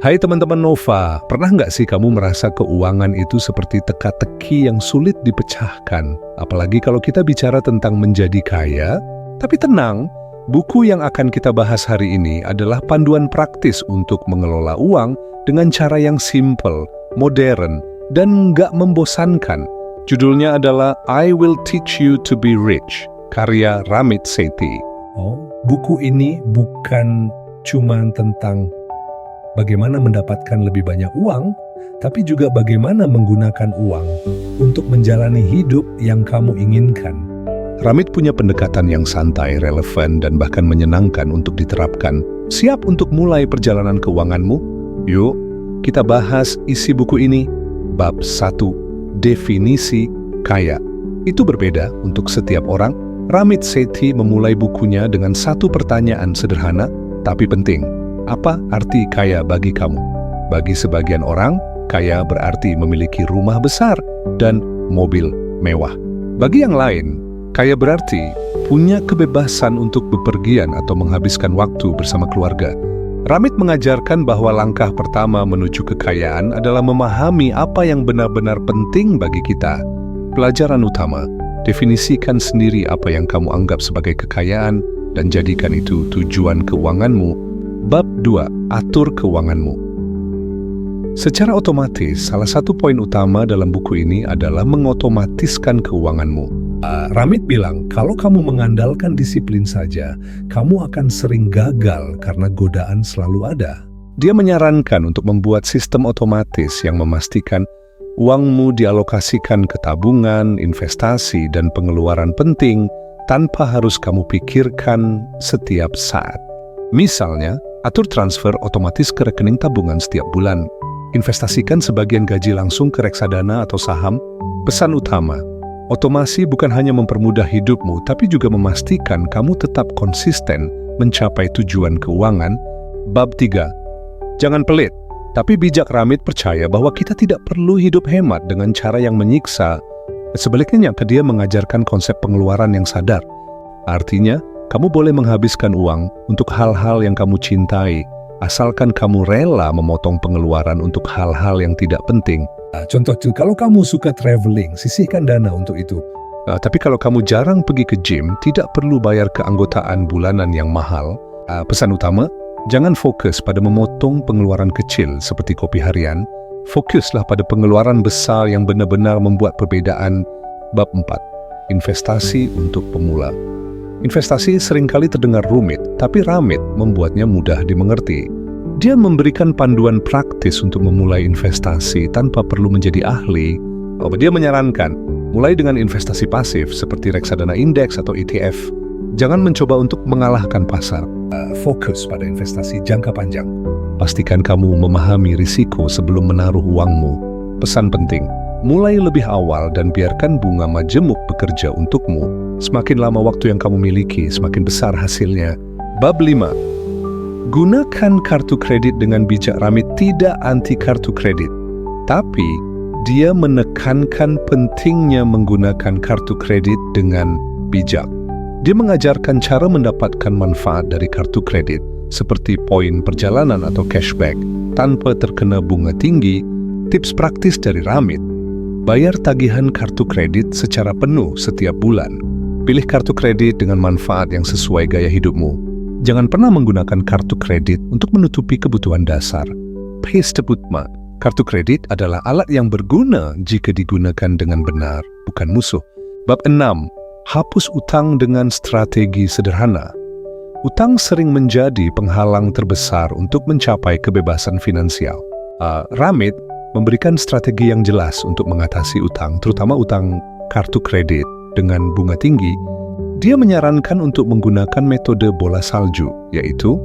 Hai teman-teman Nova, pernah nggak sih kamu merasa keuangan itu seperti teka-teki yang sulit dipecahkan? Apalagi kalau kita bicara tentang menjadi kaya. Tapi tenang, buku yang akan kita bahas hari ini adalah panduan praktis untuk mengelola uang dengan cara yang simple, modern, dan nggak membosankan. Judulnya adalah I Will Teach You to Be Rich, karya Ramit Sethi. Buku ini bukan cuma tentang bagaimana mendapatkan lebih banyak uang, tapi juga bagaimana menggunakan uang untuk menjalani hidup yang kamu inginkan. Ramit punya pendekatan yang santai, relevan, dan bahkan menyenangkan untuk diterapkan. Siap untuk mulai perjalanan keuanganmu? Yuk, kita bahas isi buku ini. Bab 1, Definisi Kaya. Itu berbeda untuk setiap orang. Ramit Sethi memulai bukunya dengan satu pertanyaan sederhana, tapi penting. Apa arti kaya bagi kamu? Bagi sebagian orang, kaya berarti memiliki rumah besar dan mobil mewah. Bagi yang lain, kaya berarti punya kebebasan untuk bepergian atau menghabiskan waktu bersama keluarga. Ramit mengajarkan bahwa langkah pertama menuju kekayaan adalah memahami apa yang benar-benar penting bagi kita. Pelajaran utama, definisikan sendiri apa yang kamu anggap sebagai kekayaan dan jadikan itu tujuan keuanganmu. Bab 2, Atur Keuanganmu. Secara otomatis, salah satu poin utama dalam buku ini adalah mengotomatiskan keuanganmu. Ramit bilang, kalau kamu mengandalkan disiplin saja, kamu akan sering gagal karena godaan selalu ada. Dia menyarankan untuk membuat sistem otomatis yang memastikan uangmu dialokasikan ke tabungan, investasi, dan pengeluaran penting tanpa harus kamu pikirkan setiap saat. Misalnya, atur transfer otomatis ke rekening tabungan setiap bulan. Investasikan sebagian gaji langsung ke reksadana atau saham. Pesan utama, otomasi bukan hanya mempermudah hidupmu, tapi juga memastikan kamu tetap konsisten mencapai tujuan keuangan. Bab 3, Jangan pelit, tapi bijak. Ramit percaya bahwa kita tidak perlu hidup hemat dengan cara yang menyiksa. Sebaliknya, dia mengajarkan konsep pengeluaran yang sadar. Artinya, kamu boleh menghabiskan uang untuk hal-hal yang kamu cintai, asalkan kamu rela memotong pengeluaran untuk hal-hal yang tidak penting. Contoh, kalau kamu suka traveling, sisihkan dana untuk itu. Tapi kalau kamu jarang pergi ke gym, tidak perlu bayar keanggotaan bulanan yang mahal. Pesan utama, jangan fokus pada memotong pengeluaran kecil seperti kopi harian. Fokuslah pada pengeluaran besar yang benar-benar membuat perbedaan. Bab 4, Investasi untuk Pemula. Investasi seringkali terdengar rumit, tapi Ramit membuatnya mudah dimengerti. Dia memberikan panduan praktis untuk memulai investasi tanpa perlu menjadi ahli. Dia menyarankan, mulai dengan investasi pasif seperti reksadana indeks atau ETF. Jangan mencoba untuk mengalahkan pasar. Fokus pada investasi jangka panjang. Pastikan kamu memahami risiko sebelum menaruh uangmu. Pesan penting, mulai lebih awal dan biarkan bunga majemuk bekerja untukmu. Semakin lama waktu yang kamu miliki, semakin besar hasilnya. Bab 5, Gunakan kartu kredit dengan bijak. Ramit tidak anti kartu kredit, tapi dia menekankan pentingnya menggunakan kartu kredit dengan bijak. Dia mengajarkan cara mendapatkan manfaat dari kartu kredit, seperti poin perjalanan atau cashback, tanpa terkena bunga tinggi. Tips praktis dari Ramit, bayar tagihan kartu kredit secara penuh setiap bulan. Pilih kartu kredit dengan manfaat yang sesuai gaya hidupmu. Jangan pernah menggunakan kartu kredit untuk menutupi kebutuhan dasar. Pestebutma, kartu kredit adalah alat yang berguna jika digunakan dengan benar, bukan musuh. Bab 6, Hapus utang dengan strategi sederhana. Utang sering menjadi penghalang terbesar untuk mencapai kebebasan finansial. Ramit memberikan strategi yang jelas untuk mengatasi utang, terutama utang kartu kredit dengan bunga tinggi. Dia menyarankan untuk menggunakan metode bola salju, yaitu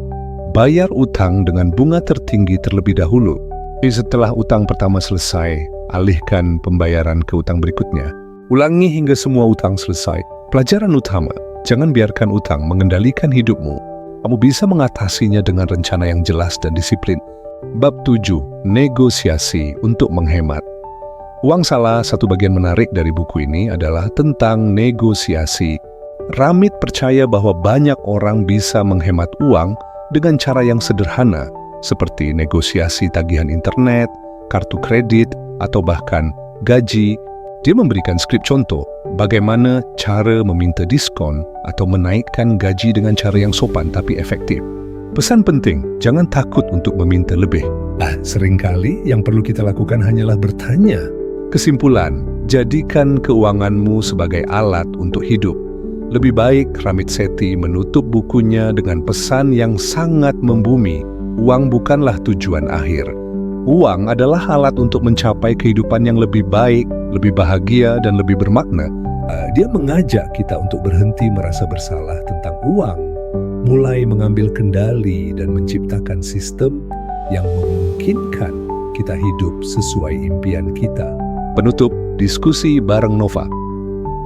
bayar utang dengan bunga tertinggi terlebih dahulu. Setelah utang pertama selesai, alihkan pembayaran ke utang berikutnya. Ulangi hingga semua utang selesai. Pelajaran utama, jangan biarkan utang mengendalikan hidupmu. Kamu bisa mengatasinya dengan rencana yang jelas dan disiplin. Bab 7, Negosiasi untuk menghemat. Uang salah satu bagian menarik dari buku ini adalah tentang negosiasi. Ramit percaya bahwa banyak orang bisa menghemat uang dengan cara yang sederhana, seperti negosiasi tagihan internet, kartu kredit, atau bahkan gaji. Dia memberikan skrip contoh bagaimana cara meminta diskon atau menaikkan gaji dengan cara yang sopan tapi efektif. Pesan penting, jangan takut untuk meminta lebih. Seringkali yang perlu kita lakukan hanyalah bertanya. Kesimpulan, jadikan keuanganmu sebagai alat untuk hidup. Lebih baik Ramit Sethi menutup bukunya dengan pesan yang sangat membumi. Uang bukanlah tujuan akhir. Uang adalah alat untuk mencapai kehidupan yang lebih baik, lebih bahagia, dan lebih bermakna. Dia mengajak kita untuk berhenti merasa bersalah tentang uang, mulai mengambil kendali dan menciptakan sistem yang memungkinkan kita hidup sesuai impian kita. Penutup diskusi bareng Nova.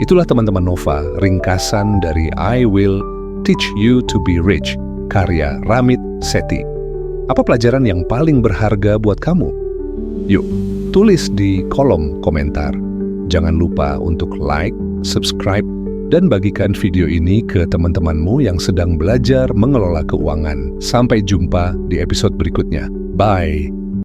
Itulah teman-teman Nova, ringkasan dari I Will Teach You to Be Rich, karya Ramit Sethi. Apa pelajaran yang paling berharga buat kamu? Yuk, tulis di kolom komentar. Jangan lupa untuk like, subscribe, dan bagikan video ini ke teman-temanmu yang sedang belajar mengelola keuangan. Sampai jumpa di episode berikutnya. Bye!